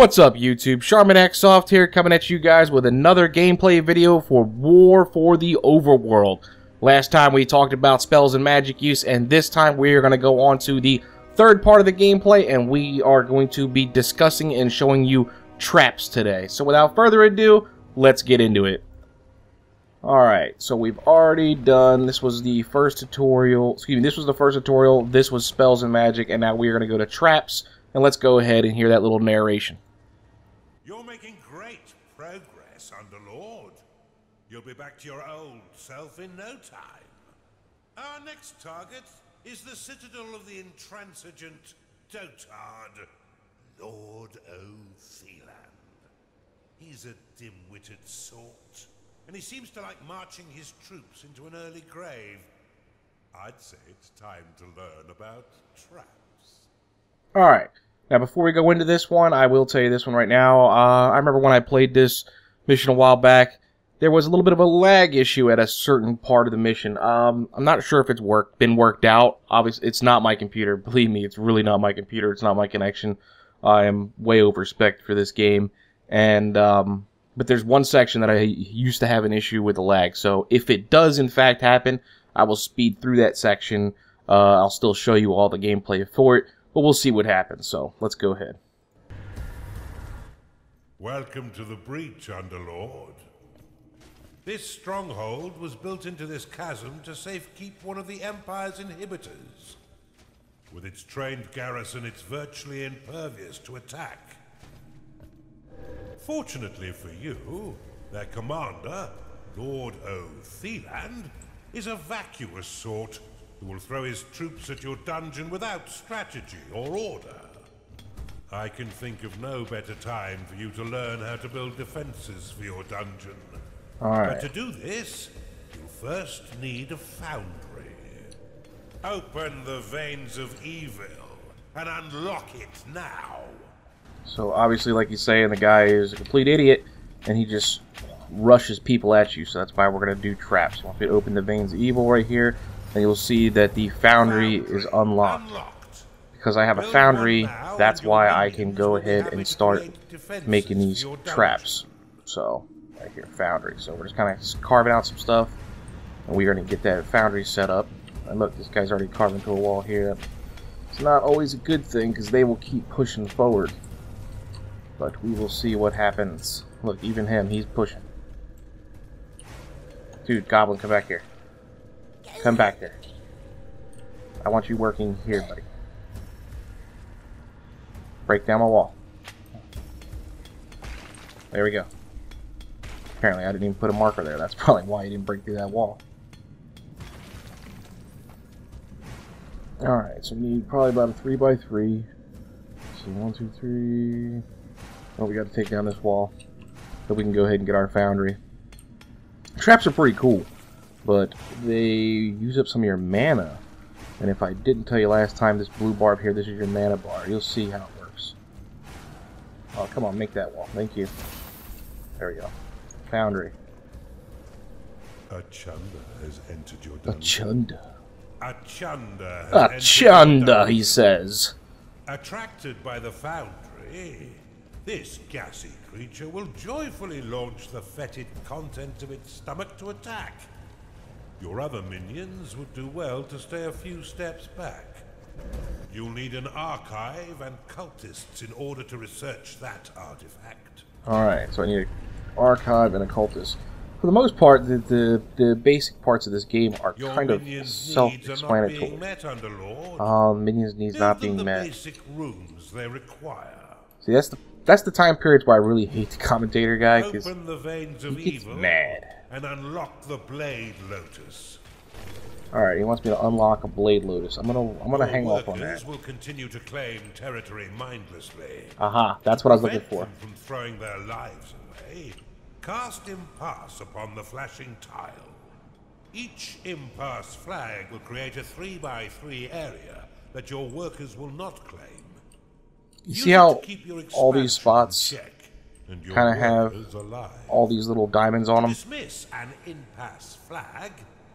What's up, YouTube? CharminEXSoft here, coming at you guys with another gameplay video for War for the Overworld. Last time we talked about spells and magic use, and this time we are going to go on to the third part of the gameplay, and we are going to be discussing and showing you traps today. So without further ado, let's get into it. Alright, so we've already done, this was the first tutorial, this was the first tutorial, this was spells and magic, and now we are going to go to traps. And let's go ahead and hear that little narration. You're making great progress, Underlord. You'll be back to your old self in no time. Our next target is the citadel of the intransigent dotard, Lord O'Theland. He's a dim-witted sort, and he seems to like marching his troops into an early grave. I'd say it's time to learn about traps. Alright, now before we go into this one, I will tell you this one right now. I remember when I played this mission a while back, there was a little bit of a lag issue at a certain part of the mission. I'm not sure if it's been worked out. Obviously, it's not my computer. Believe me, it's really not my computer. It's not my connection. I am way over-spec'd for this game. And, but there's one section that I used to have an issue with the lag. So if it does in fact happen, I will speed through that section. I'll still show you all the gameplay for it. But we'll see what happens, so let's go ahead. Welcome to the breach, Underlord. This stronghold was built into this chasm to safekeep one of the Empire's inhibitors. With its trained garrison, it's virtually impervious to attack. Fortunately for you, their commander, Lord O'Theland, is a vacuous sort who will throw his troops at your dungeon without strategy or order. I can think of no better time for you to learn how to build defenses for your dungeon. Alright. But to do this, you'll first need a foundry. Open the veins of evil and unlock it now. So obviously, like he's saying, the guy is a complete idiot, and he just rushes people at you, so that's why we're going to do traps. Once we open the veins of evil right here, and you'll see that the foundry is unlocked. Because I have a foundry, that's why I can go ahead and start making these traps. So, right here, foundry. So we're just kind of carving out some stuff, and we're going to get that foundry set up. And look, this guy's already carved into a wall here. It's not always a good thing, because they will keep pushing forward. But we will see what happens. Look, even him, he's pushing. Dude, Goblin, come back here. Come back here. I want you working here, buddy. Break down my wall. There we go. Apparently I didn't even put a marker there. That's probably why he didn't break through that wall. Alright, so we need probably about a 3x3. So 1, 2, 3. Oh, we got to take down this wall. So we can go ahead and get our foundry. Traps are pretty cool, but they use up some of your mana. And if I didn't tell you last time, this blue bar up here, this is your mana bar. You'll see how it works. Oh, come on, make that wall. Thank you. There we go. Foundry. A Chunda has entered your dungeon. A Chunda. A Chunda has A Chunda, he says. Attracted by the foundry, this gassy creature will joyfully launch the fetid contents of its stomach to attack. Your other minions would do well to stay a few steps back. You'll need an archive and cultists in order to research that artifact. Alright, so I need an archive and a cultist. For the most part, the basic parts of this game are kind of self-explanatory. Minions needs not being met. Basic rooms they require. See, that's the time periods where I really hate the commentator guy, because he gets mad. And unlock the Blade Lotus. Alright, he wants me to unlock a Blade Lotus. I'm gonna hang off on that. Will continue to claim territory mindlessly. Aha, that's what I was looking for. From throwing their lives away, cast Impasse upon the flashing tile. Each Impasse flag will create a 3x3 area that your workers will not claim. You see how all these spots kind of have all these little diamonds on them? Dismiss an impasse flag.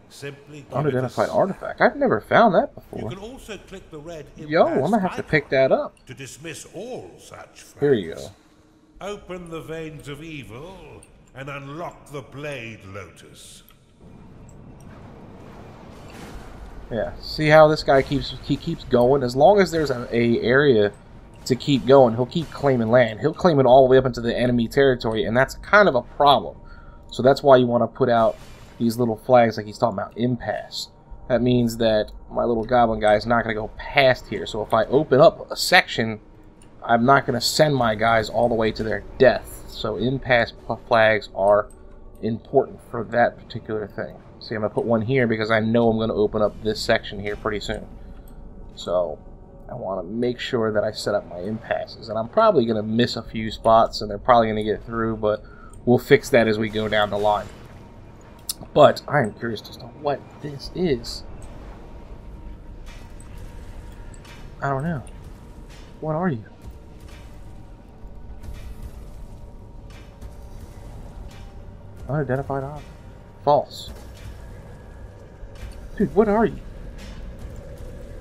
Simply unidentified artifact. I've never found that before. You can also click the red Yo, I'm gonna have to pick that up. To dismiss all such flags. Here you go. Open the veins of evil and unlock the Blade Lotus. Yeah, see how this guy keeps going? As long as there's a area to keep going, he'll keep claiming land. He'll claim it all the way up into the enemy territory, and that's kind of a problem. So that's why you want to put out these little flags like he's talking about, impasse. That means that my little goblin guy is not going to go past here. So if I open up a section, I'm not going to send my guys all the way to their death. So impasse flags are important for that particular thing. See, I'm going to put one here because I know I'm going to open up this section here pretty soon. So I want to make sure that I set up my impasses. And I'm probably going to miss a few spots, and they're probably going to get through, but we'll fix that as we go down the line. But I am curious as to what this is. I don't know. What are you? Unidentified object. False. Dude, what are you?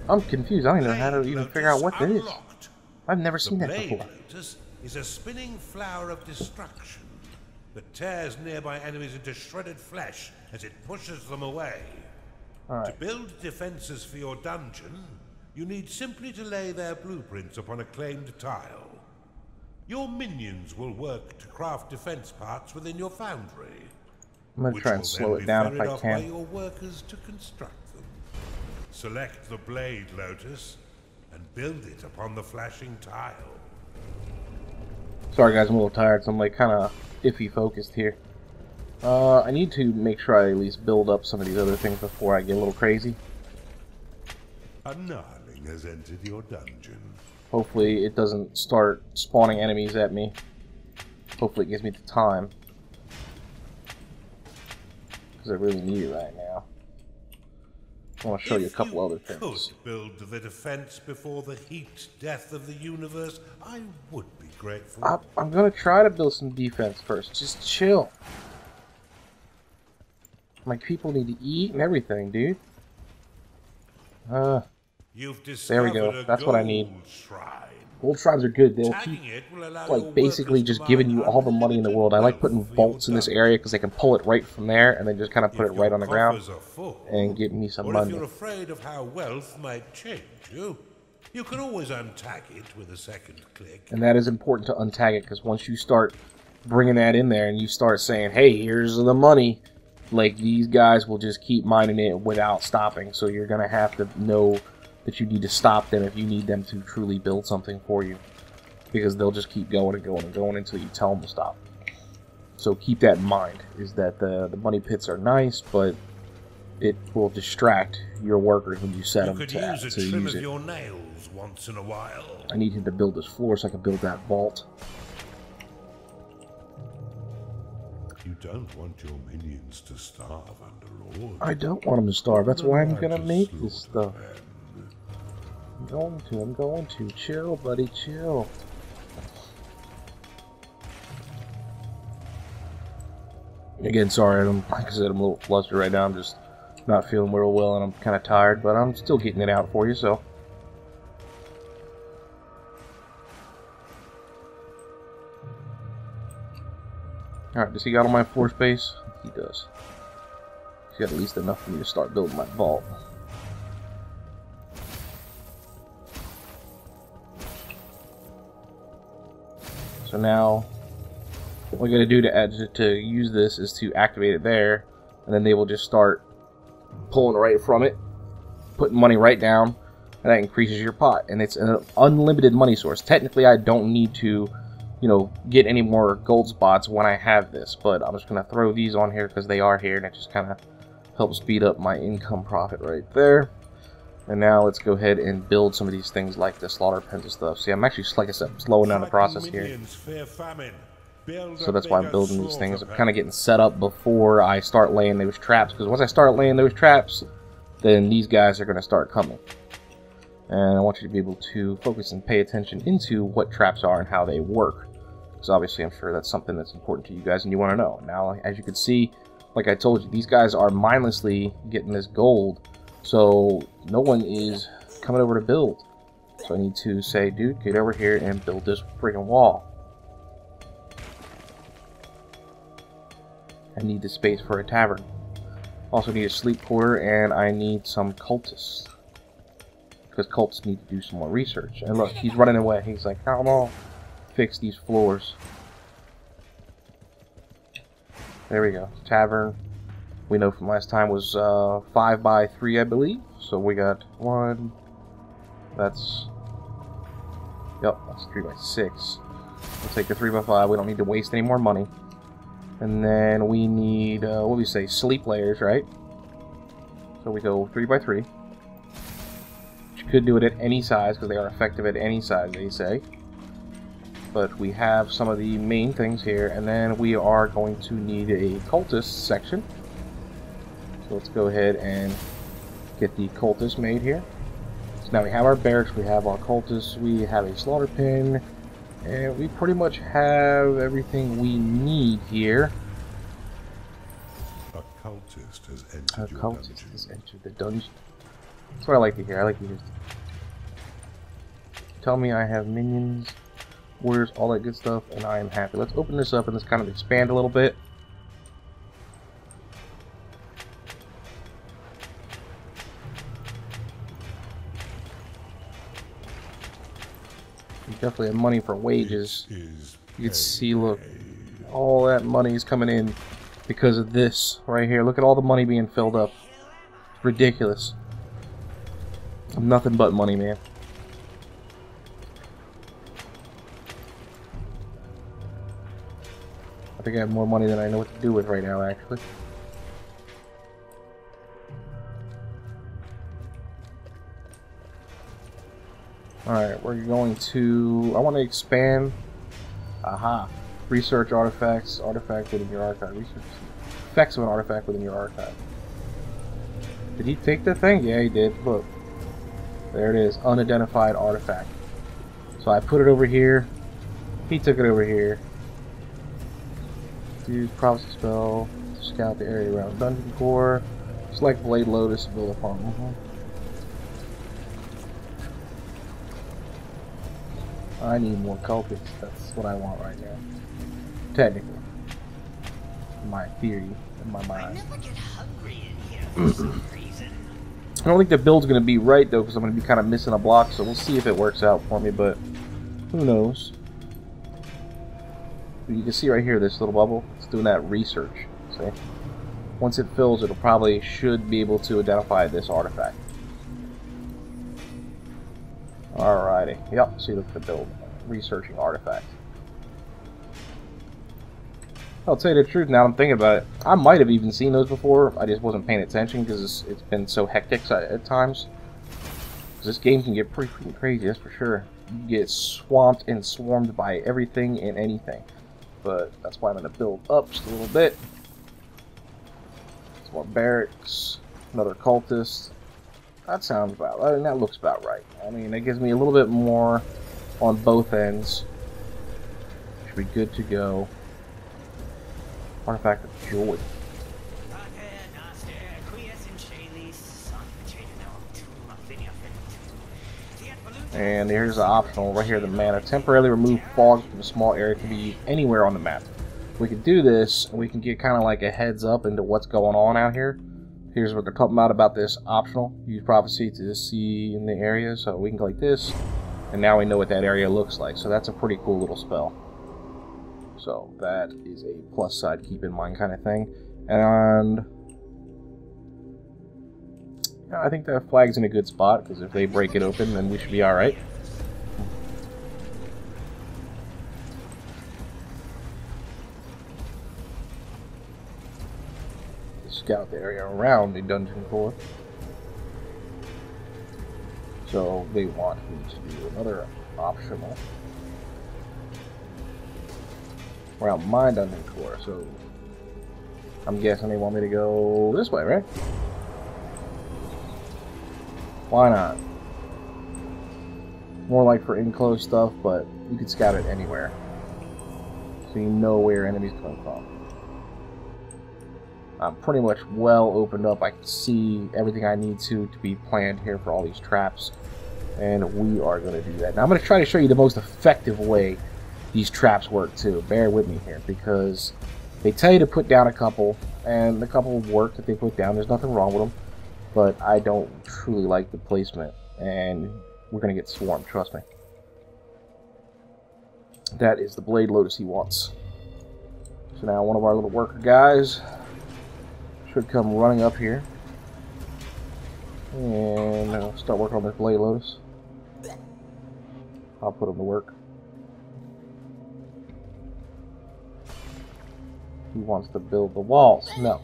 I'm confused. I don't even know how to even figure out what this is. I've never seen that before. The Blade Lotus is a spinning flower of destruction that tears nearby enemies into shredded flesh as it pushes them away. Right. To build defenses for your dungeon, you need simply to lay their blueprints upon a claimed tile. Your minions will work to craft defense parts within your foundry. I'm going to try and slow it down if I can. By your workers to construct them. Select the Blade Lotus and build it upon the flashing tile. Sorry guys, I'm a little tired, so I'm like kind of iffy focused here. I need to make sure I at least build up some of these other things before I get a little crazy. A gnarling has entered your dungeon. Hopefully it doesn't start spawning enemies at me. Hopefully it gives me the time. Because I really need it right now. I want to show you a couple other things. If you could build the defense before the heat death of the universe, I would be grateful. I'm going to try to build some defense first. Just chill. My people need to eat and everything, dude. There we go. That's what I need. Gold shrines are good. They'll keep, like, basically just giving you all the money in the world. I like putting vaults in this area because they can pull it right from there and then just kind of put it right on the ground and get me some money. If you're afraid of how wealth might change you, you can always untag it with a second click. And that is important to untag it because once you start bringing that in there and you start saying, hey, here's the money, like, these guys will just keep mining it without stopping. So you're going to have to know that you need to stop them if you need them to truly build something for you. Because they'll just keep going and going and going until you tell them to stop. So keep that in mind, is that the money pits are nice, but it will distract your workers when you set them to use it. Your nails once in a while. I need him to build this floor so I can build that vault. You don't want your minions to starve under Lord. I don't want them to starve. That's why I'm gonna make this stuff. I'm going to. Chill, buddy, chill. Again, sorry, like I said, I'm a little flustered right now. I'm just not feeling real well, and I'm kind of tired, but I'm still getting it out for you, so. Alright, does he got all my floor space? He does. He's got at least enough for me to start building my vault. So now, what we're going to do to use this is to activate it there, and then they will just start pulling right from it, putting money right down, and that increases your pot. And it's an unlimited money source. Technically, I don't need to, you know, get any more gold spots when I have this, but I'm just going to throw these on here because they are here, and it just kind of helps speed up my income profit right there. And now let's go ahead and build some of these things like the slaughter pens and stuff. See, I'm actually, like I said, slowing down the process here. So that's why I'm building these things. I'm kind of getting set up before I start laying those traps. Because once I start laying those traps, then these guys are going to start coming. And I want you to be able to focus and pay attention into what traps are and how they work. Because obviously I'm sure that's something that's important to you guys and you want to know. Now, as you can see, like I told you, these guys are mindlessly getting this gold. So no one is coming over to build. So I need to say, dude, get over here and build this freaking wall. I need the space for a tavern. Also need a sleep quarter, and I need some cultists. Because cultists need to do some more research. And look, he's running away. He's like, come on, fix these floors. There we go. Tavern. We know from last time was 5 by 3, I believe. So we got 1. That's... Yep, that's 3 by 6. We'll take the 3 by 5. We don't need to waste any more money. And then we need, what do we say, sleep layers, right? So we go 3 by 3. You could do it at any size, because they are effective at any size, they say. But we have some of the main things here, and then we are going to need a cultist section. So let's go ahead and get the cultist made here. So now we have our barracks, we have our cultists, we have a slaughter pen, and we pretty much have everything we need here. A cultist has entered your dungeon. Has entered the dungeon. That's what I like to hear. I like to hear. Tell me I have minions, warriors, all that good stuff, and I am happy. Let's open this up and let's kind of expand a little bit. We definitely have money for wages. You can see, look, all that money is coming in because of this right here. Look at all the money being filled up. It's ridiculous. Nothing but money, man. I think I have more money than I know what to do with right now, actually. Alright, we're going to... I want to expand... Aha. Research artifacts. Artifact within your archive. Research effects of an artifact within your archive. Did he take the thing? Yeah, he did. Look. There it is. Unidentified artifact. So I put it over here. He took it over here. Use prophecy spell to scout the area around dungeon core. Select Blade Lotus to build a farm. I need more cultists. That's what I want right now. Technically. My theory in my mind. I never get hungry in here for some reason. I don't think the build's going to be right though, because I'm going to be kind of missing a block, so we'll see if it works out for me, but who knows. You can see right here this little bubble. It's doing that research. See? Once it fills, it'll probably should be able to identify this artifact. Alrighty. Yep, see, look at the build. Researching artifact. I'll tell you the truth, now I'm thinking about it. I might have even seen those before. I just wasn't paying attention because it's been so hectic at times. This game can get pretty freaking crazy, that's for sure. You get swamped and swarmed by everything and anything. But that's why I'm going to build up just a little bit. Some more barracks. Another cultist. That sounds about... I mean, that looks about right. I mean, it gives me a little bit more on both ends. Should be good to go. Artifact of Joy. And here's the optional right here, the mana. Temporarily remove fog from a small area to be used anywhere on the map. We can do this, and we can get kind of like a heads up into what's going on out here. Here's what they're talking about this optional. Use prophecy to see in the area. So we can go like this, and now we know what that area looks like. So that's a pretty cool little spell. So that is a plus side, keep in mind kind of thing. And yeah, I think that flag's in a good spot, because if they break it open, then we should be alright. Scout the area around the dungeon core. So they want me to do another optional around my dungeon core. So I'm guessing they want me to go this way, right? Why not? More like for enclosed stuff, but you can scout it anywhere, so you know where enemies come from. I'm pretty much well opened up. I can see everything I need to be planned here for all these traps, and we are going to do that. Now I'm going to try to show you the most effective way these traps work too. Bear with me here, because They tell you to put down a couple, and the couple work that they put down. There's nothing wrong with them, but I don't truly like the placement, and we're gonna get swarmed. Trust me. That is the Blade Lotus he wants. So now one of our little worker guys should come running up here and start working on this Blade Lotus. I'll put him to work. He wants to build the walls. No.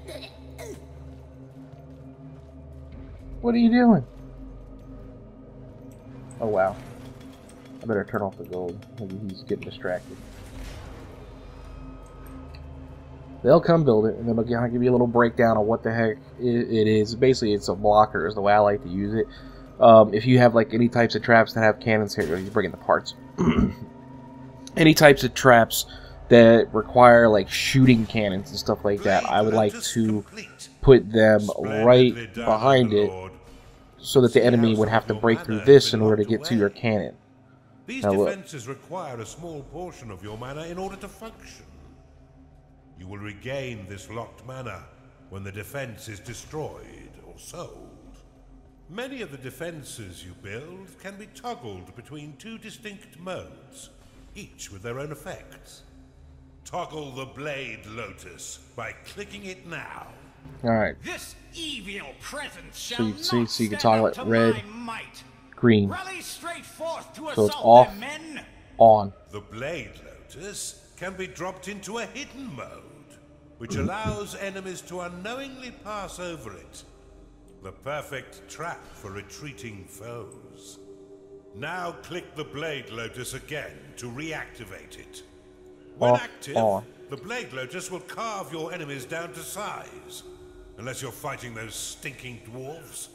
What are you doing? Oh wow. I better turn off the gold. Maybe he's getting distracted. They'll come build it, and then I'll give you a little breakdown of what the heck it is. Basically, it's a blocker is the way I like to use it. If you have like any types of traps that have cannons here, you bring in the parts. Any types of traps that require like shooting cannons and stuff like that, I would like to put them right behind it, so that the enemy would have to break through this in order to get to your cannon. These defenses require a small portion of your mana in order to function. You will regain this locked mana when the defense is destroyed or sold. Many of the defenses you build can be toggled between two distinct modes, each with their own effects. Toggle the Blade Lotus by clicking it now. Alright. This evil presence shall So you can toggle it red, green. Rally straight forth to So it's assault off, them, men. on. The Blade Lotus can be dropped into a hidden mode, which allows enemies to unknowingly pass over it. The perfect trap for retreating foes. Now click the Blade Lotus again to reactivate it. When active, the Blade Lotus will carve your enemies down to size. Unless you're fighting those stinking dwarves,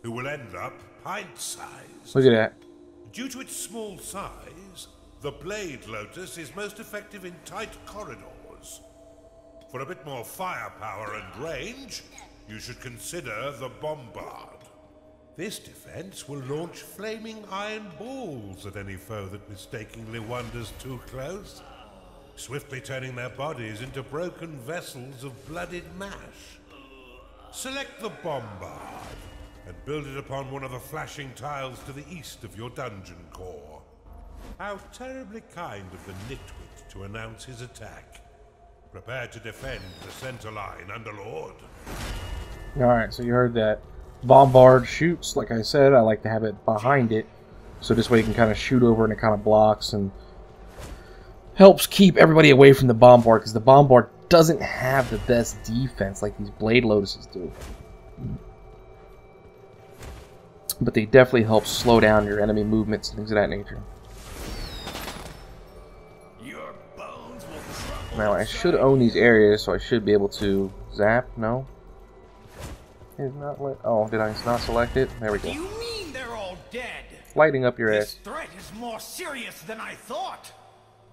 who will end up pint-sized. Look at that. Due to its small size, the Blade Lotus is most effective in tight corridors. For a bit more firepower and range, you should consider the Bombard. This defense will launch flaming iron balls at any foe that mistakenly wanders too close, swiftly turning their bodies into broken vessels of blooded mash. Select the Bombard and build it upon one of the flashing tiles to the east of your dungeon core. How terribly kind of the nitwit to announce his attack. Prepare to defend the center line, Underlord. Alright, so you heard that. Bombard shoots, like I said, I like to have it behind it, so this way you can kind of shoot over and it kind of blocks and helps keep everybody away from the Bombard, because the Bombard doesn't have the best defense like these Blade Lotuses do. But they definitely help slow down your enemy movements and things of that nature. Now, I should own these areas, so I should be able to zap. No? It's not let. Oh, did I not select it? There we go. You mean they're all dead? Lighting up your This ass. threat is more serious than I thought.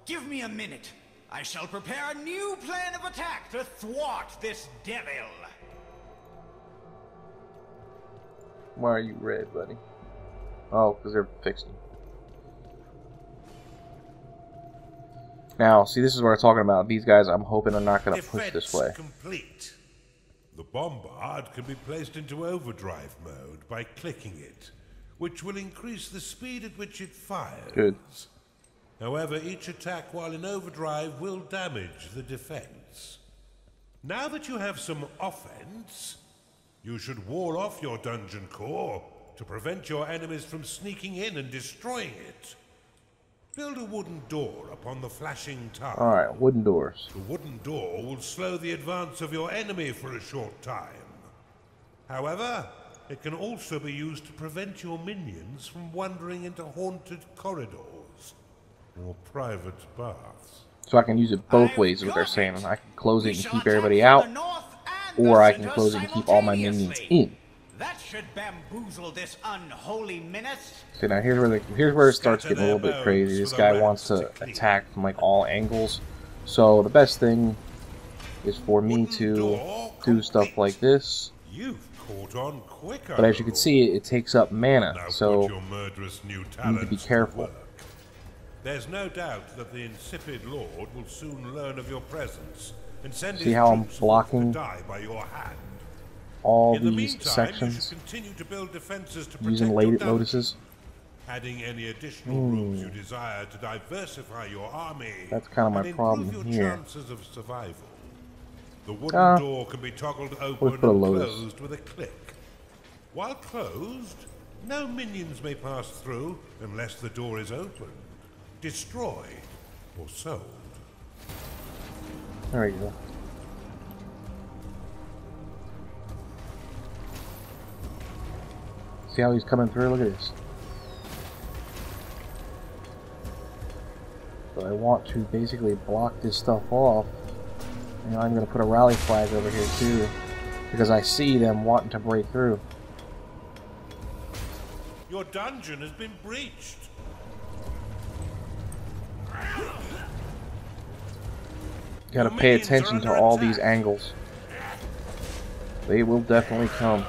Give me a minute. I shall prepare a new plan of attack to thwart this devil. Why are you red, buddy? Oh, because they're fixed. Now, see, this is what I'm talking about. These guys, I'm hoping are not going to push this way. Complete. The Bombard can be placed into overdrive mode by clicking it, which will increase the speed at which it fires. Good. However, each attack while in overdrive will damage the defense. Now that you have some offense, you should wall off your dungeon core to prevent your enemies from sneaking in and destroying it. Build a wooden door upon the flashing tile. Alright, wooden doors. The wooden door will slow the advance of your enemy for a short time. However, it can also be used to prevent your minions from wandering into haunted corridors or private baths. So I can use it both ways, is what they're saying. I can close it and keep everybody out, or I can close it and keep all my minions in. That should bamboozle this unholy menace. See, now here's where it starts getting a little bit crazy. This guy wants to attack from like all angles. So the best thing is for me to do stuff like this. But as you can see, it takes up mana, so you need to be careful. There's no doubt that the insipid Lord will soon learn of your presence and send See his how I'm troops forth blocking to die by your hand. all In the these meantime, sections you should continue to build defenses to using protect your lotuses? adding any additional rooms you desire to diversify your army. That's kind of my and problem improve your here. chances of survival. The wooden door can be toggled open and closed with a click. While closed, no minions may pass through unless the door is opened, destroyed, or sold. There we go. See how he's coming through? Look at this. So I want to basically block this stuff off. And I'm going to put a rally flag over here too, because I see them wanting to break through. Your dungeon has been breached. Got to pay attention to all these angles. They will definitely come.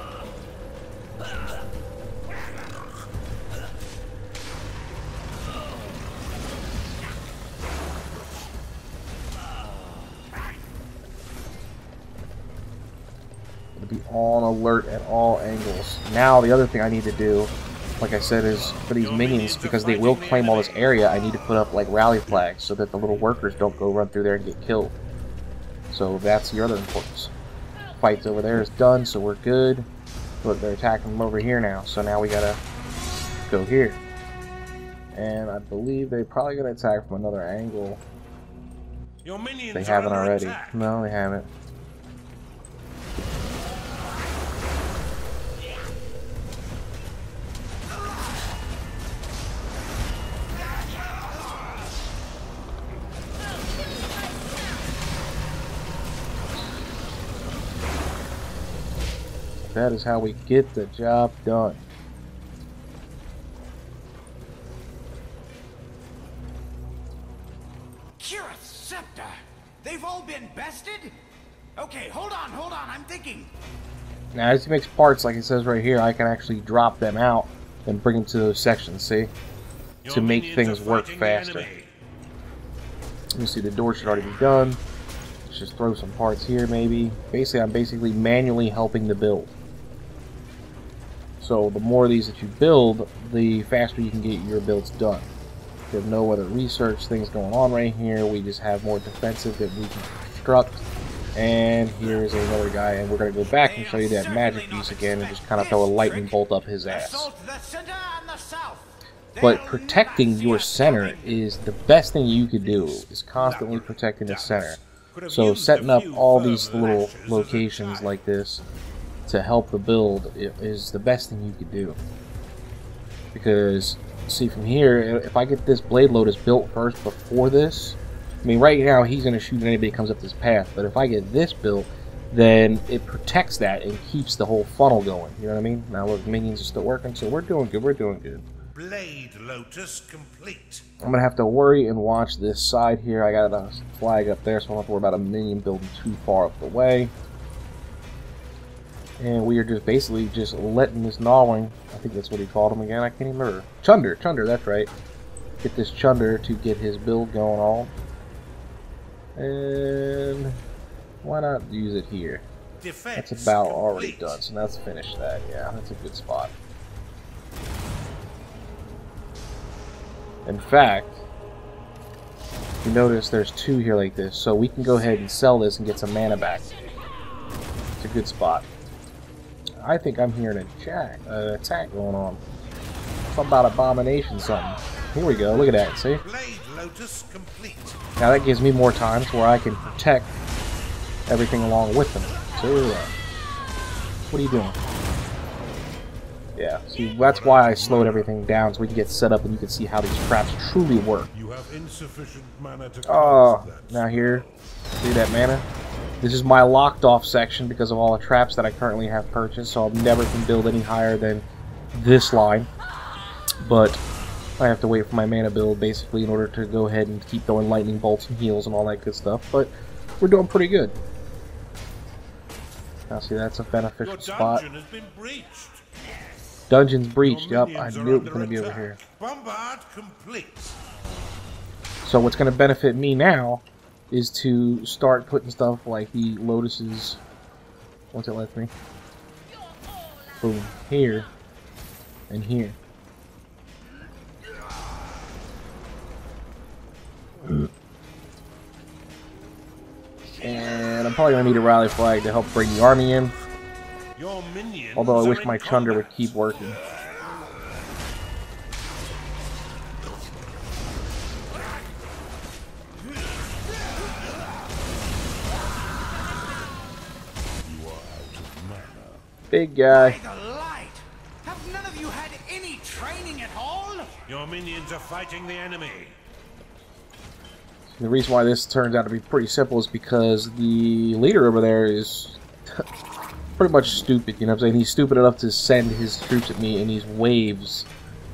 Be on alert at all angles. Now the other thing I need to do, like I said, is for these minions, because they will claim all this area, I need to put up like rally flags so that the little workers don't go run through there and get killed. So that's the other importance. Fight over there is done, so we're good. Look, they're attacking them over here now, so now we gotta go here. And I believe they're probably gonna attack from another angle. They haven't already. No, they haven't. That is how we get the job done. Scepter! They've all been bested? Okay, hold on, I'm thinking. Now, as he makes parts, like it says right here, I can actually drop them out and bring them to those sections, see? To make things work faster. Let me see, the door should already be done. Let's just throw some parts here, maybe. Basically, I'm basically manually helping the build. So the more of these that you build, the faster you can get your builds done. We have no other research things going on right here. We just have more defensive that we can construct. And here's another guy, and we're going to go back and show you that magic use again and just kind of throw a lightning bolt up his ass. But protecting your center is the best thing you could do, is constantly protecting the center. So setting up all these little locations like this to help the build is the best thing you could do. Because, see, from here, if I get this Blade Lotus built first before this, I mean, right now he's going to shoot anybody that comes up this path, but if I get this built, then it protects that and keeps the whole funnel going. You know what I mean? Now look, minions are still working, so we're doing good, Blade Lotus complete. I'm going to have to worry and watch this side here. I got a flag up there, so I don't have to worry about a minion building too far up the way. And we are just basically just letting this gnawing, I think that's what he called him again, I can't even remember. Chunder, that's right. Get this Chunder to get his build going on. And why not use it here? That's about already done, so let's finish that. Yeah, that's a good spot. In fact, you notice there's two here like this, so we can go ahead and sell this and get some mana back. It's a good spot. I think I'm hearing an attack going on. Something about abomination something. Here we go, look at that, see? Blade Lotus complete. Now that gives me more time to where I can protect everything along with them. So, what are you doing? Yeah, see, that's why I slowed everything down, so we can get set up and you can see how these traps truly work. You have insufficient mana to now here, see that mana? This is my locked off section because of all the traps that I currently have purchased, so I never can build any higher than this line. But I have to wait for my mana build basically in order to go ahead and keep throwing lightning bolts and heals and all that good stuff. But we're doing pretty good. Now see, that's a beneficial spot. Has been breached. Dungeon's breached. Yep, I knew it was going to be over here. Bombard complete. So what's going to benefit me now is to start putting stuff like the lotuses, once it lets me, boom, here and here. And I'm probably going to need a rally flag to help bring the army in. Although I wish my chunder would keep working. Big guy. Have none of you had any training at all? Your minions are fighting the enemy. The reason why this turns out to be pretty simple is because the leader over there is pretty much stupid, you know what I'm saying? He's stupid enough to send his troops at me in these waves,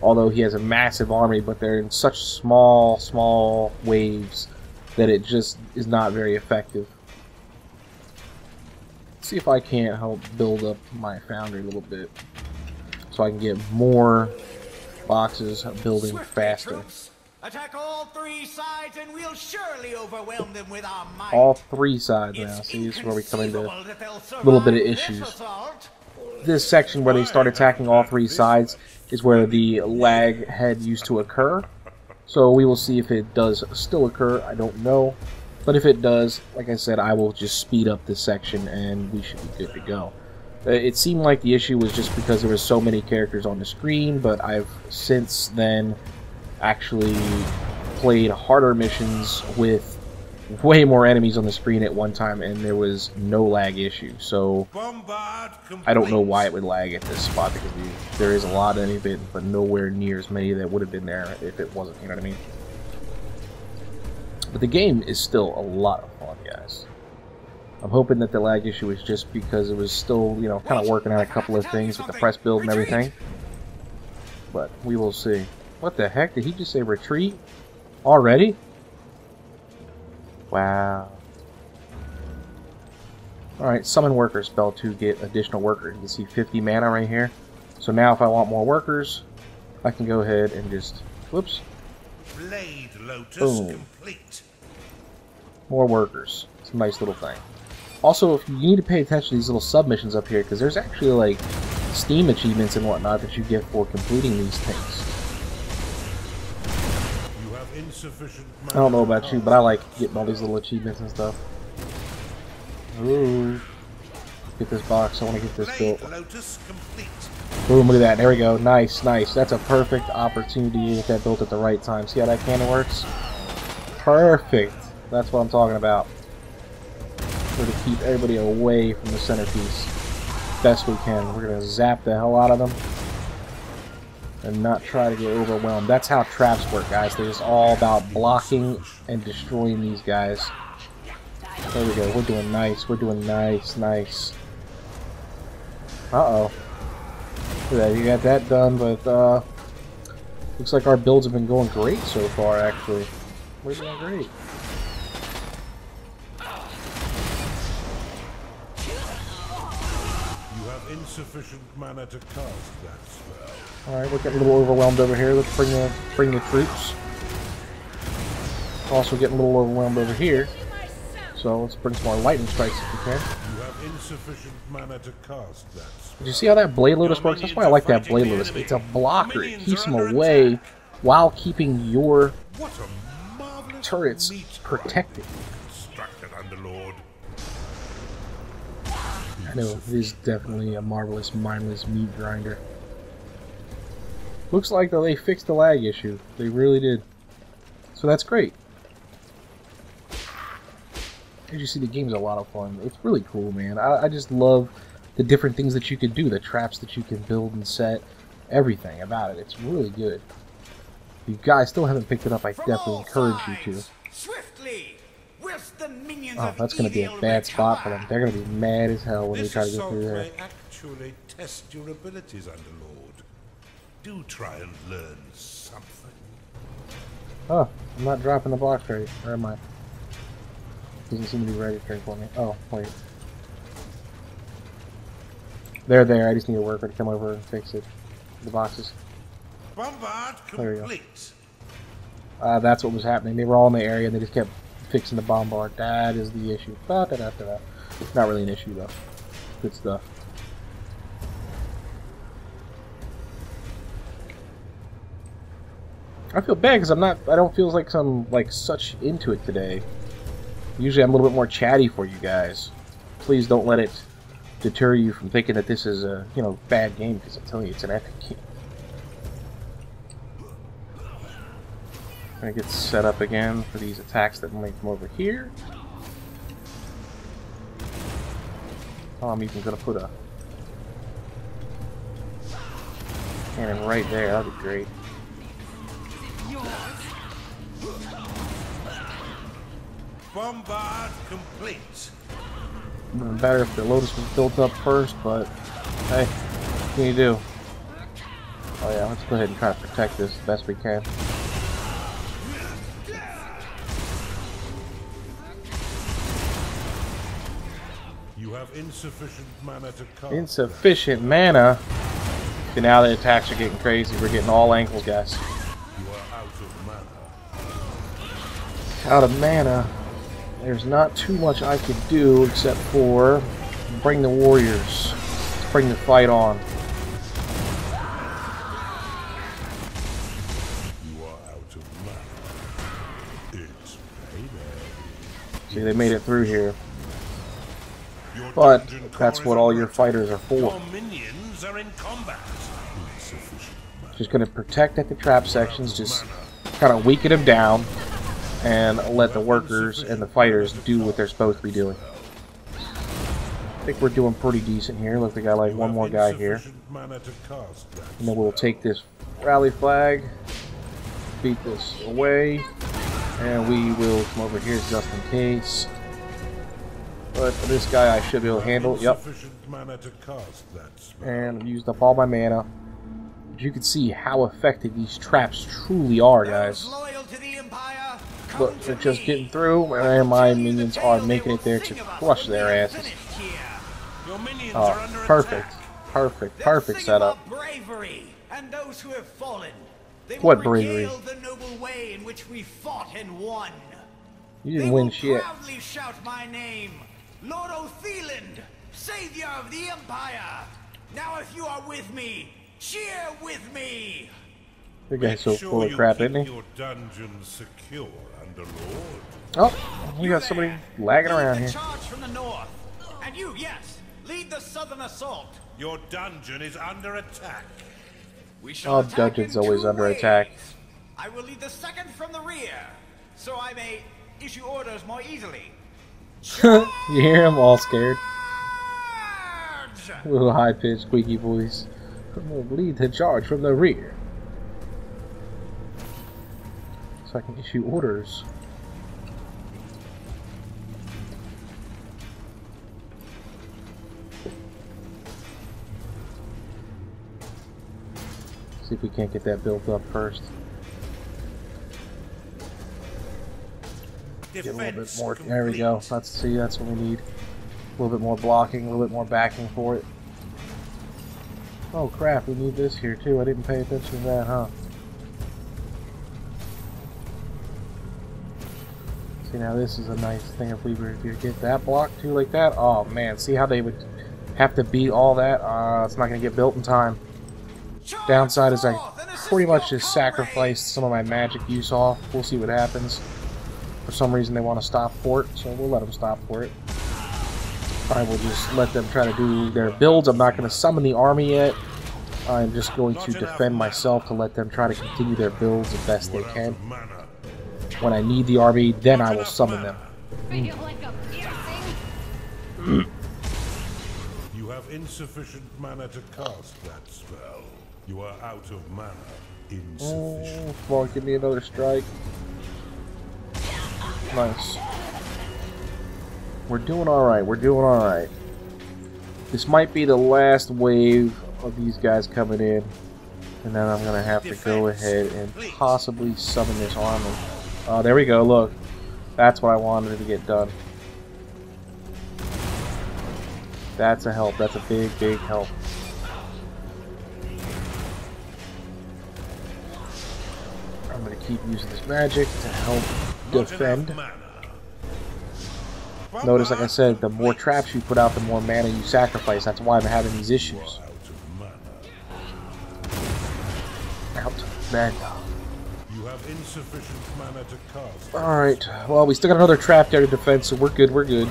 although he has a massive army, but they're in such small waves that it just is not very effective. Let's see if I can't help build up my foundry a little bit so I can get more boxes building faster. Attack all three sides and we'll surely overwhelm them with our might. All three sides now. See, this is where we come into a little bit of issues. This section where they start attacking all three sides is where the lag head used to occur. So we will see if it does still occur. I don't know. But if it does, like I said, I will just speed up this section and we should be good to go. It seemed like the issue was just because there were so many characters on the screen, but I've since then actually played harder missions with way more enemies on the screen at one time, and there was no lag issue. So I don't know why it would lag at this spot, because there is a lot of it, but nowhere near as many that would have been there if it wasn't, you know what I mean? But the game is still a lot of fun, guys. I'm hoping that the lag issue is just because it was still, you know, kind of working out a couple of things with the press build and everything. But we will see. What the heck? Did he just say retreat? Already? Wow. Alright, summon worker spell to get additional workers. You can see 50 mana right here. So now if I want more workers, I can go ahead and just... Whoops. Blade Lotus boom. Complete. More workers. It's a nice little thing. Also, if you need to pay attention to these little submissions up here, because there's actually like Steam achievements and whatnot that you get for completing these things. I don't know about you, but I like getting all these little achievements and stuff. Ooh. Get this box. I want to get this built. Boom, look at that. There we go. Nice, nice. That's a perfect opportunity to get that built at the right time. See how that cannon works? Perfect. That's what I'm talking about. We're going to keep everybody away from the centerpiece best we can. We're going to zap the hell out of them and not try to get overwhelmed. That's how traps work, guys. They're just all about blocking and destroying these guys. There we go. We're doing nice. We're doing nice, nice. Uh-oh. Look at that. You got that done, but looks like our builds have been going great so far, actually. We're doing great. You have insufficient mana to cast that spell. Alright, we're getting a little overwhelmed over here. Let's bring the troops. Also getting a little overwhelmed over here. So let's bring some more lightning strikes if we can. You have insufficient mana to cast that spell. Did you see how that Blade Lotus works? That's why I like that Blade Lotus. It's a blocker. It keeps them away while keeping your turrets protected. I know, it is definitely a marvelous, mindless meat grinder. Looks like they fixed the lag issue. They really did. So that's great. As you see, the game's a lot of fun. It's really cool, man. I just love the different things that you can do, the traps that you can build and set, everything about it. It's really good. If you guys still haven't picked it up, I definitely encourage you to. Oh, that's going to be a bad spot for them. They're going to be mad as hell when they try to get through there. This assault may actually test your abilities, Underlord. Do try and learn something. Oh, I'm not dropping the box right. Where am I? Doesn't seem to be registering for me. Oh, wait. They're there. I just need a worker to come over and fix it. The boxes. Bombard complete. That's what was happening. They were all in the area and they just kept fixing the bombard. That is the issue. Not really an issue though. Good stuff. I feel bad because I don't feel like I'm like such into it today. Usually I'm a little bit more chatty for you guys. Please don't let it deter you from thinking that this is a, you know, bad game, because I'm telling you, it's an epic game. I'm gonna get set up again for these attacks that might come over here. Oh, I'm even gonna put a cannon right there. That'd be great. Bombard complete. Better if the Lotus was built up first, but hey, what can you do? Oh yeah, let's go ahead and try to protect this as best we can. You have insufficient mana to cast. Insufficient mana? See, now the attacks are getting crazy. We're getting all angles, guys. You are out of mana. Out of mana. There's not too much I could do except for bring the warriors. Let's bring the fight on. You are out of mana. It's payday. See, they made it through here. But that's what all your fighters are for. Your minions are in combat. Just going to protect at the trap sections, just kind of weaken them down, and let the workers and the fighters do what they're supposed to be doing. I think we're doing pretty decent here. Look, we got like one more guy here. And then we'll take this rally flag, beat this away, and we will come over here just in case. But for this guy, I should be able to handle. Yep. And used up all my mana. But you can see how effective these traps truly are, guys. Look, they're just getting through, and my minions are making it there to crush their asses. Oh, perfect. Perfect. Perfect setup. What bravery? You didn't win shit. Shout my name, Lord Otheland, savior of the Empire. Now if you are with me, cheer with me. The guy's so full of crap, isn't he? Your dungeon secure, Underlord. Oh, we got somebody lagging around here. Charge from the north. And you, yes, lead the southern assault. Your dungeon is under attack. We shall Oh, attack dungeon's in always two under ways. attack. I will lead the second from the rear, so I may issue orders more easily. You hear him all scared. Charge! Little high-pitched, squeaky voice. Lead the charge from the rear. So I can issue orders. See if we can't get that built up first. Get a little bit more. There we go. Let's see. That's what we need. A little bit more blocking, a little bit more backing for it. Oh crap! We need this here too. I didn't pay attention to that, huh? See, now this is a nice thing if we were to get that block too like that. Oh man, see how they would have to beat all that? It's not going to get built in time. Downside is I pretty much just sacrificed some of my magic use off. We'll see what happens. For some reason they want to stop for it, so we'll let them stop for it. I will just let them try to do their builds. I'm not going to summon the army yet. I'm just going to defend myself to let them try to continue their builds the best they can. When I need the army, then I will summon them. You have insufficient mana to cast that spell. You are out of mana. Insufficient. Come on, give me another strike. Nice. We're doing alright. We're doing alright. This might be the last wave of these guys coming in. And then I'm going to have to go ahead and possibly summon this army. Oh, there we go. Look. That's what I wanted to get done. That's a help. That's a big, big help. I'm going to keep using this magic to help defend. Notice, like I said, the more traps you put out, the more mana you sacrifice. That's why I'm having these issues. Out of mana. You have insufficient mana to cast. Alright, well, we still got another trap there to defend, so we're good, we're good.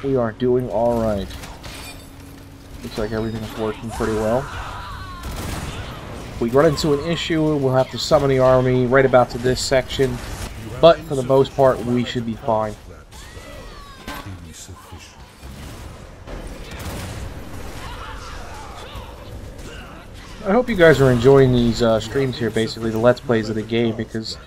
We are doing alright. Looks like everything's working pretty well. If we run into an issue, we'll have to summon the army right about to this section. But for the most part, we should be fine. I hope you guys are enjoying these streams here, basically the Let's Plays of the game, because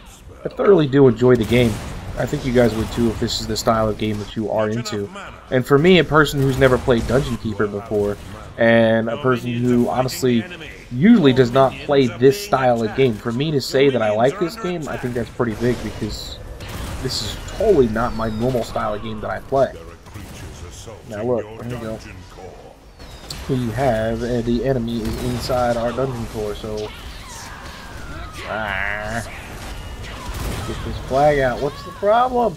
I thoroughly do enjoy the game. I think you guys would too if this is the style of game that you are into. And for me, a person who's never played Dungeon Keeper before, and a person who honestly usually does not play this style of game, for me to say that I like this game, I think that's pretty big, because this is totally not my normal style of game that I play. Now look, here we go. We have the enemy is inside our dungeon core, so get this flag out. What's the problem?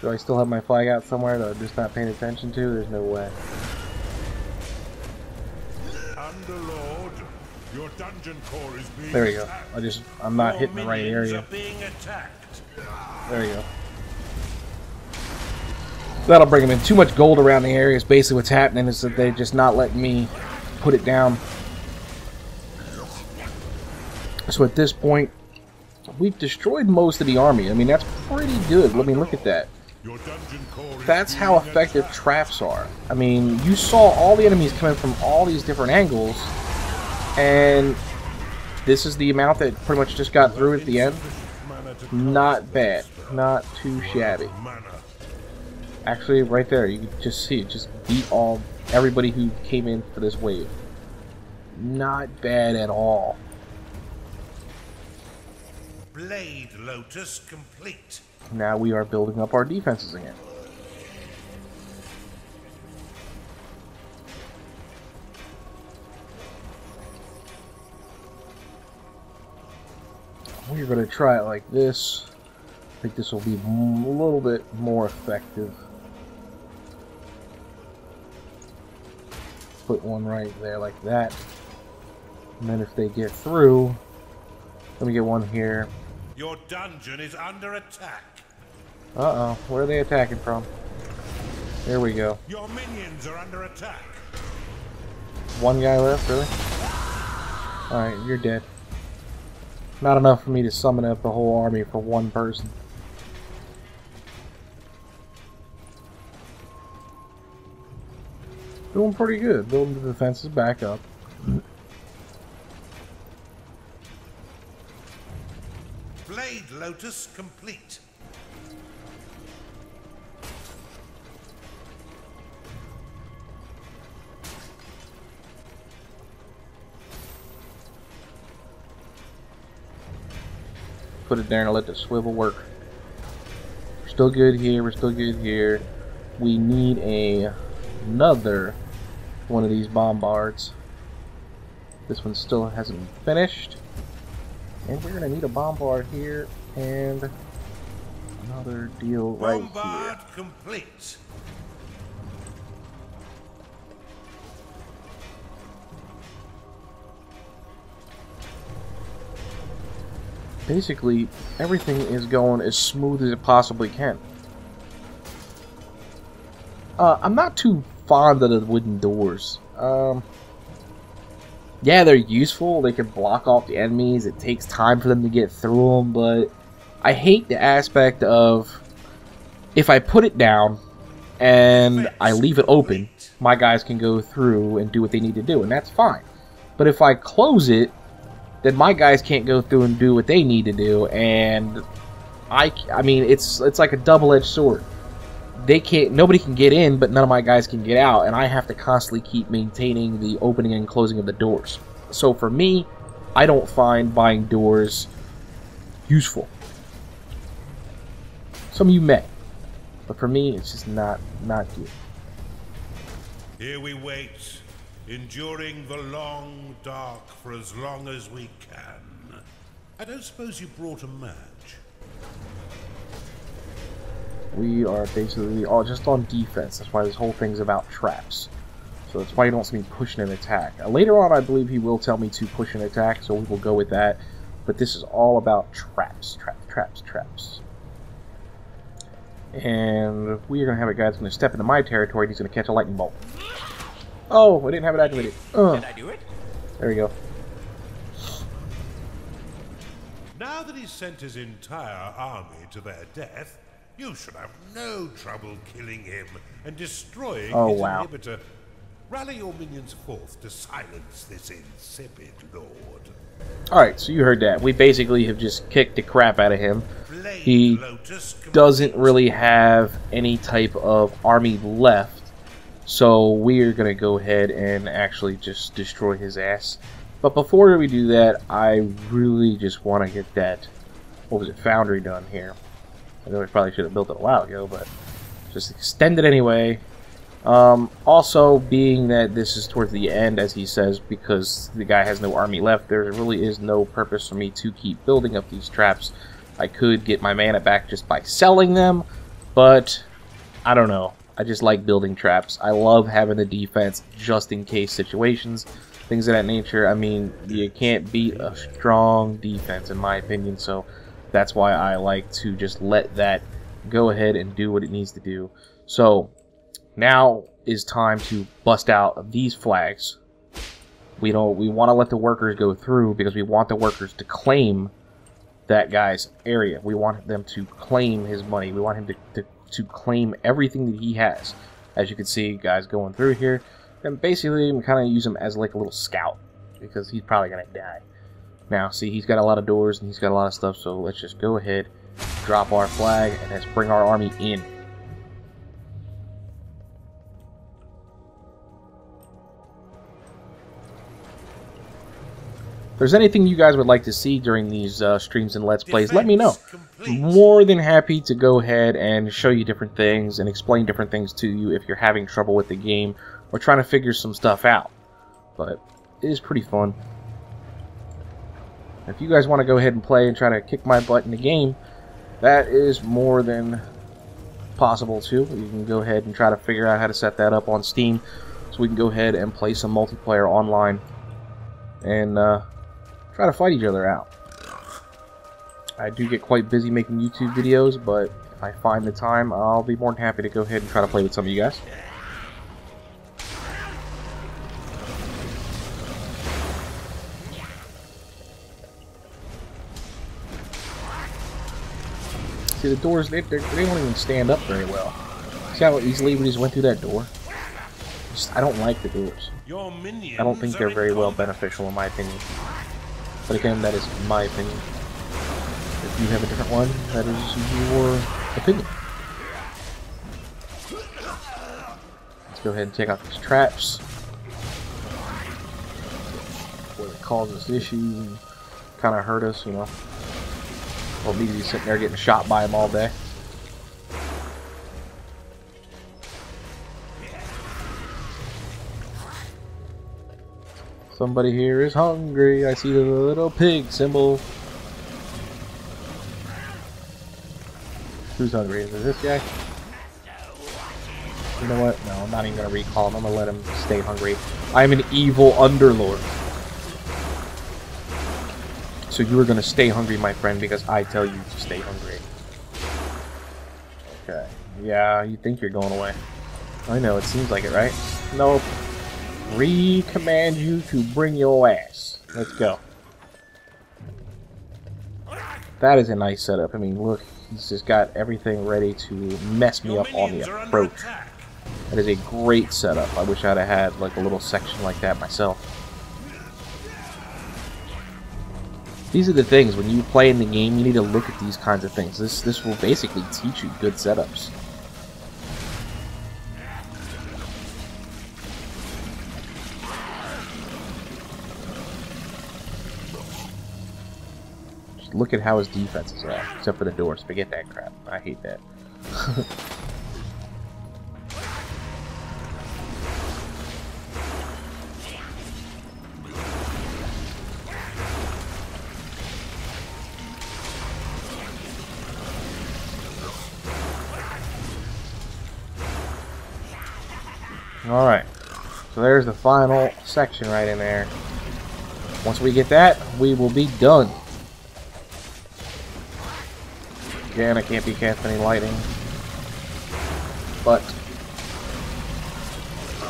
Do I still have my flag out somewhere that I'm just not paying attention to? There's no way. Underlord, your dungeon core is being There we go. attacked. I'm not hitting the right Your minions area. are being attacked. There you go. That'll bring them in. Too much gold around the area is basically what's happening, is that they're just not letting me put it down. So at this point, we've destroyed most of the army. I mean, that's pretty good. I mean, look at that. Your dungeon core is That's how being effective attacked. traps are. I mean, you saw all the enemies coming from all these different angles, and this is the amount that pretty much just got through at the end. Mana to Not bad. Not too shabby. mana. Actually, right there, you can just see it just beat everybody who came in for this wave. Not bad at all. Blade Lotus complete. Now we are building up our defenses again. We're going to try it like this. I think this will be a little bit more effective. Put one right there like that. And then if they get through, let me get one here. Your dungeon is under attack. Uh-oh, where are they attacking from? There we go. Your minions are under attack. One guy left, really? Alright, you're dead. Not enough for me to summon up the whole army for one person. Doing pretty good. Building the defenses back up. Blade Lotus complete. Put it there and let the swivel work. We're still good here. We're still good here. We need another one of these bombards. This one still hasn't finished. And we're going to need a bombard here and another deal right Bombard here. complete. Basically, everything is going as smooth as it possibly can. I'm not too fond of the wooden doors. Yeah, they're useful. They can block off the enemies. It takes time for them to get through them, but I hate the aspect of if I put it down and I leave it open, my guys can go through and do what they need to do, and that's fine. But if I close it, then my guys can't go through and do what they need to do, and I mean, it's like a double-edged sword. Nobody can get in, but none of my guys can get out, and I have to constantly keep maintaining the opening and closing of the doors. So for me, I don't find buying doors useful. Some of you may, but for me, it's just not good. Here we wait, enduring the long dark for as long as we can. I don't suppose you brought a match? We are basically all just on defense. That's why this whole thing's about traps. So that's why you don't see me pushing an attack. Later on, I believe he will tell me to push an attack, so we will go with that. But this is all about traps. Traps. And we are going to have a guy that's going to step into my territory and he's going to catch a lightning bolt. Oh, I didn't have it activated. Did I do it? There we go. Now that he's sent his entire army to their death, you should have no trouble killing him and destroying his inhibitor. Rally your minions forth to silence this insipid lord. Alright, so you heard that. We basically have just kicked the crap out of him. He doesn't really have any type of army left, so we're going to go ahead and actually just destroy his ass. But before we do that, I really just want to get that, what was it, foundry done here. I know I probably should have built it a while ago, but just extend it anyway. Also, being that this is towards the end, as he says, because the guy has no army left, there really is no purpose for me to keep building up these traps. I could get my mana back just by selling them, but I don't know. I just like building traps. I love having the defense just in case situations, things of that nature. I mean, you can't beat a strong defense, in my opinion, so that's why I like to just let that go ahead and do what it needs to do. So now is time to bust out these flags. We want to let the workers go through because we want the workers to claim that guy's area. We want them to claim his money. We want him to claim everything that he has. As you can see, guys going through here. And basically, I'm kind of use him as like a little scout because he's probably going to die. Now, see, he's got a lot of doors and he's got a lot of stuff, so let's just go ahead, drop our flag, and let's bring our army in. If there's anything you guys would like to see during these streams and Let's Plays, let me know. I'm more than happy to go ahead and show you different things and explain different things to you if you're having trouble with the game or trying to figure some stuff out. But it is pretty fun. If you guys want to go ahead and play and try to kick my butt in the game, that is more than possible too. You can go ahead and try to figure out how to set that up on Steam so we can go ahead and play some multiplayer online and try to fight each other out. I do get quite busy making YouTube videos, but if I find the time, I'll be more than happy to go ahead and try to play with some of you guys. See, the doors, they don't even stand up very well. See how easily we just went through that door? I don't like the doors. I don't think they're very well beneficial in my opinion. But again, that is my opinion. If you have a different one, that is your opinion. Let's go ahead and take out these traps before they cause us issues and kind of hurt us, you know. We'll need to be sitting there getting shot by them all day. Somebody here is hungry. I see the little pig symbol. Who's hungry? Is it this guy? You know what? No, I'm not even going to recall him. I'm going to let him stay hungry. I am an evil underlord. So you are going to stay hungry, my friend, because I tell you to stay hungry. Okay. Yeah, you think you're going away. I know, it seems like it, right? Nope. Recommand you to bring your ass. Let's go. That is a nice setup. I mean, look, he's just got everything ready to mess me up on the approach. That is a great setup. I wish I'd have had like a little section like that myself. These are the things, when you play in the game, you need to look at these kinds of things. This will basically teach you good setups. Just look at how his defenses are, except for the doors. Forget that crap. I hate that. Alright. So there's the final section right in there. Once we get that, we will be done. Again, I can't be casting any lightning. But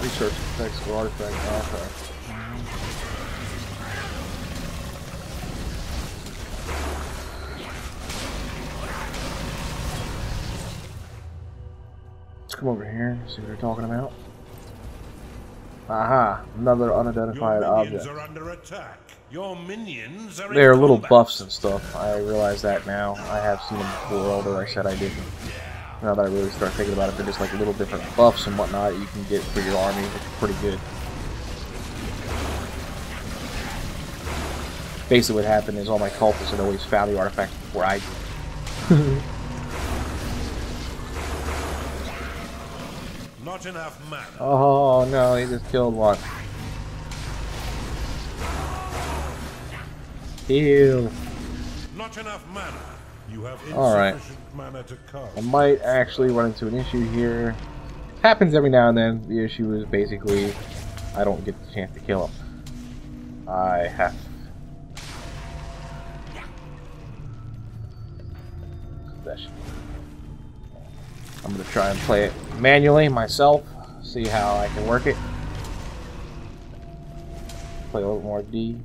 research effects for artifacts. Okay. Let's come over here and see what they're talking about. Aha, another unidentified object. Are under attack. Your minions are They're in little combat. buffs and stuff. I realize that now. I have seen them before, although I said I didn't. Now that I really start thinking about it, they're just like little different buffs and whatnot you can get for your army, which is pretty good. Basically what happened is all my cultists had always found the artifacts before I did. Not enough mana. Oh no, he just killed one. Heal. Not enough mana. You have Alright. insufficient mana to cast. I might actually run into an issue here. Happens every now and then. The issue is basically I don't get the chance to kill him. I have possession. I'm gonna try and play it manually myself, see how I can work it. Play a little more D.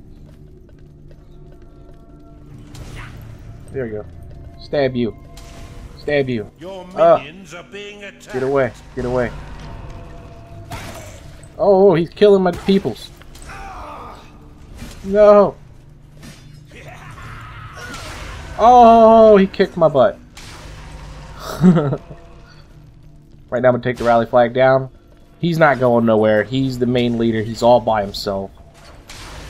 There we go. Stab you. Stab you. Your minions are being attacked. Get away. Get away. Oh, he's killing my peoples. No. Oh, he kicked my butt. Right now I'm going to take the rally flag down. He's not going nowhere. He's the main leader. He's all by himself.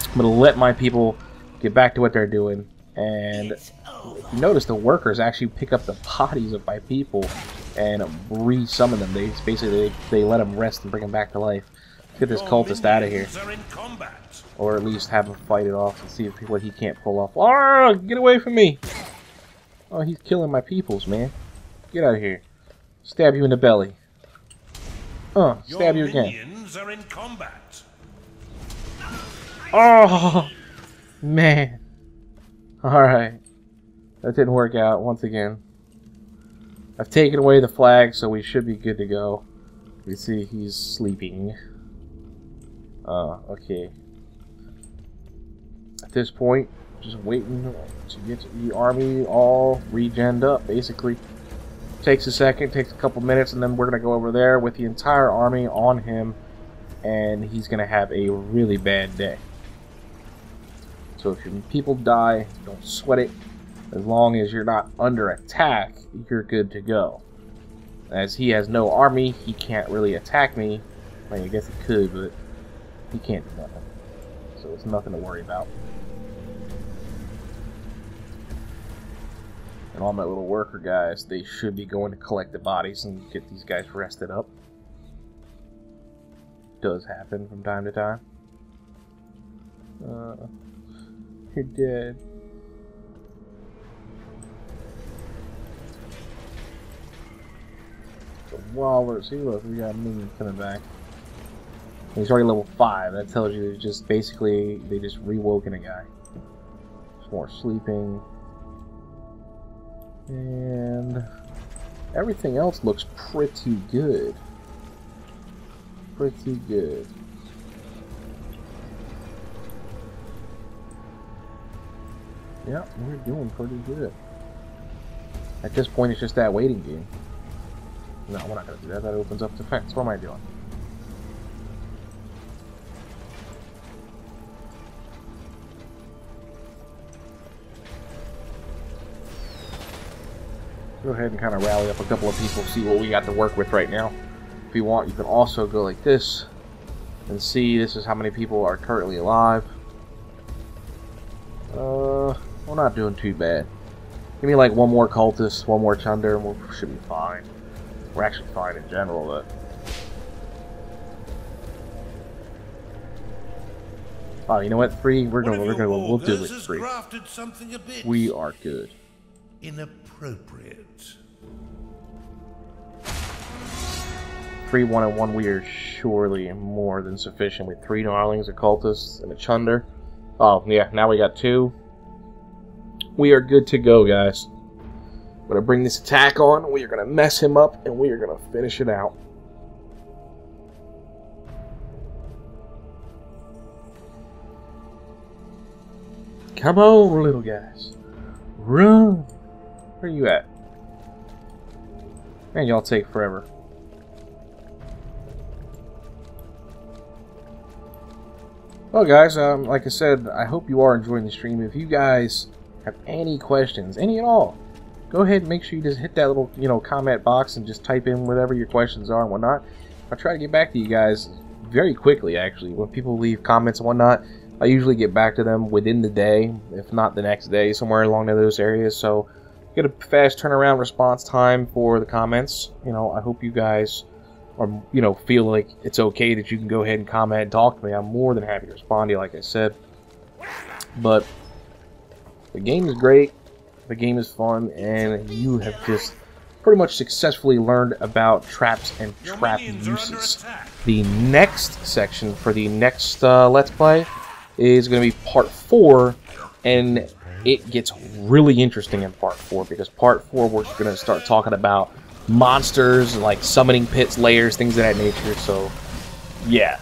I'm going to let my people get back to what they're doing. And if you notice, the workers actually pick up the bodies of my people and re-summon them. They basically they let them rest and bring them back to life. Let's get this cultist out of here. Or at least have him fight it off and see what he can't pull off. Oh, get away from me! Oh, he's killing my peoples, man. Get out of here. Stab you in the belly. Stab you again. Minions are in combat. Oh, man. Alright. That didn't work out once again. I've taken away the flag, so we should be good to go. You see, he's sleeping. Okay. At this point, just waiting to get the army all regened up, basically. Takes a second, takes a couple minutes, and then we're going to go over there with the entire army on him, and he's going to have a really bad day. So if your people die, don't sweat it. As long as you're not under attack, you're good to go. As he has no army, he can't really attack me. I mean, I guess he could, but he can't do nothing. So it's nothing to worry about. And all my little worker guys, they should be going to collect the bodies and get these guys rested up. Does happen from time to time. You're dead. So Waller, see, look, we got minions coming back. And he's already level 5. That tells you it's just basically they just rewoken a guy. There's more sleeping. And everything else looks pretty good. Pretty good. Yeah, we're doing pretty good. At this point, it's just that waiting game. No, we're not going to do that. That opens up defense. What am I doing? Go ahead and kind of rally up a couple of people, see what we got to work with right now. If you want, you can also go like this and see this is how many people are currently alive. We're not doing too bad. Give me like one more cultist, one more chunder, and we should be fine. We're actually fine in general, but oh, you know what? 3. We'll do it 3. We are good. Inappropriate. 3 1 and 1 we are surely more than sufficient with 3 Gnarlings, a Cultist, and a Chunder. Oh, yeah, now we got 2. We are good to go, guys. I'm going to bring this attack on, we are going to mess him up, and we are going to finish it out. Come on, little guys. Run! Where are you at? Man, y'all take forever. Well, guys, like I said, I hope you are enjoying the stream. If you guys have any questions, any at all, go ahead and make sure you just hit that little, comment box and just type in whatever your questions are and whatnot. I'll try to get back to you guys very quickly, actually. When people leave comments and whatnot, I usually get back to them within the day, if not the next day, somewhere along those areas. So, get a fast turnaround response time for the comments. I hope you guys are, feel like it's okay that you can go ahead and comment and talk to me. I'm more than happy to respond to you, like I said. But the game is great, the game is fun, and you have just pretty much successfully learned about traps and trap uses. The next section for the next Let's Play is going to be part 4, and it gets really interesting in part 4, because part 4 we're going to start talking about monsters, like summoning pits, layers, things of that nature. So, yeah.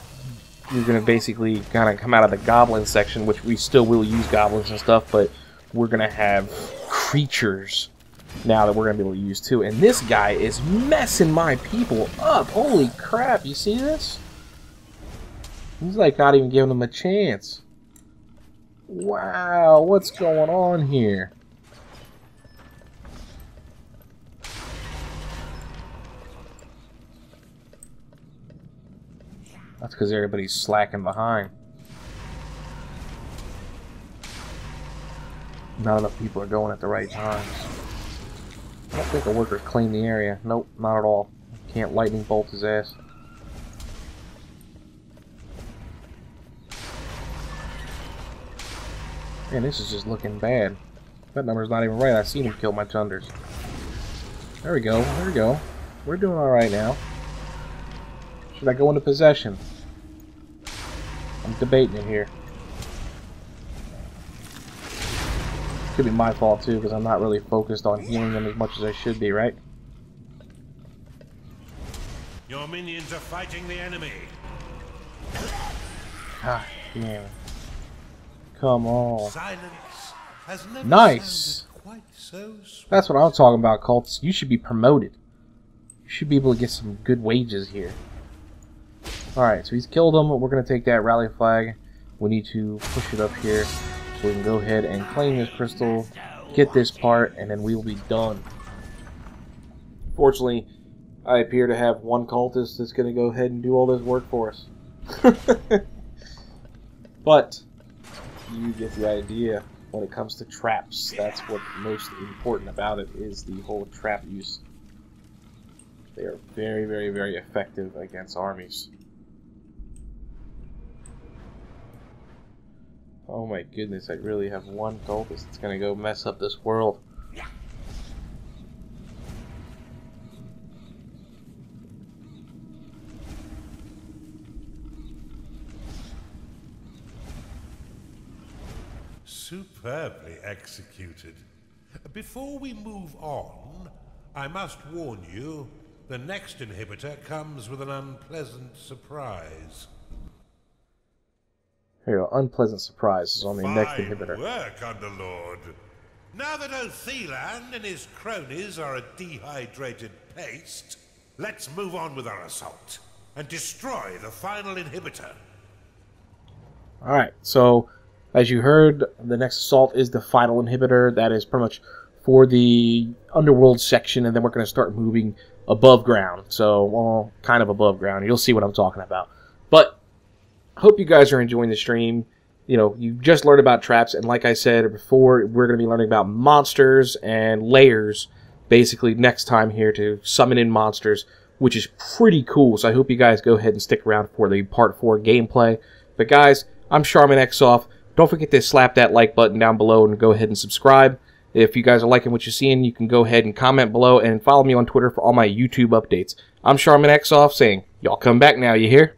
You're going to basically kind of come out of the goblin section, which we still will use goblins and stuff, but we're going to have creatures now that we're going to be able to use too. And this guy is messing my people up. Holy crap, you see this? He's like not even giving them a chance. Wow, what's going on here? That's because everybody's slacking behind. Not enough people are going at the right times. I don't think the workers clean the area. Nope, not at all. Can't lightning bolt his ass. Man, this is just looking bad. That number's not even right. I seen him kill my Chunders. There we go. There we go. We're doing alright now. Should I go into possession? I'm debating it here. Could be my fault too, because I'm not really focused on healing them as much as I should be, right? Your minions are fighting the enemy. God damn. Come on. Silence has never Nice. sounded quite so sweet. That's what I'm talking about, cults. You should be promoted. You should be able to get some good wages here. Alright, so he's killed him. We're going to take that rally flag. We need to push it up here so we can go ahead and claim this crystal, get this part, and then we will be done. Fortunately, I appear to have one cultist that's going to go ahead and do all this work for us. But you get the idea. When it comes to traps, that's what's most important about it, is the whole trap use. They are very, very, very effective against armies. Oh my goodness, I really have one cultist that's gonna go mess up this world. Superbly executed. Before we move on, I must warn you, the next inhibitor comes with an unpleasant surprise. Here you go, unpleasant surprises on the next Fine inhibitor. work, Underlord. Now that Otheland and his cronies are a dehydrated paste, let's move on with our assault and destroy the final inhibitor. Alright, so as you heard, the next assault is the final inhibitor. That is pretty much for the Underworld section, and then we're going to start moving above ground. So, well, kind of above ground. You'll see what I'm talking about. But I hope you guys are enjoying the stream. You know, you just learned about traps, and like I said before, we're going to be learning about monsters and layers basically next time here to summon in monsters, which is pretty cool. So I hope you guys go ahead and stick around for the Part 4 gameplay. But guys, I'm CharminEXSoft. Don't forget to slap that like button down below and go ahead and subscribe. If you guys are liking what you're seeing, you can go ahead and comment below and follow me on Twitter for all my YouTube updates. I'm CharminEXSoft saying, y'all come back now, you hear?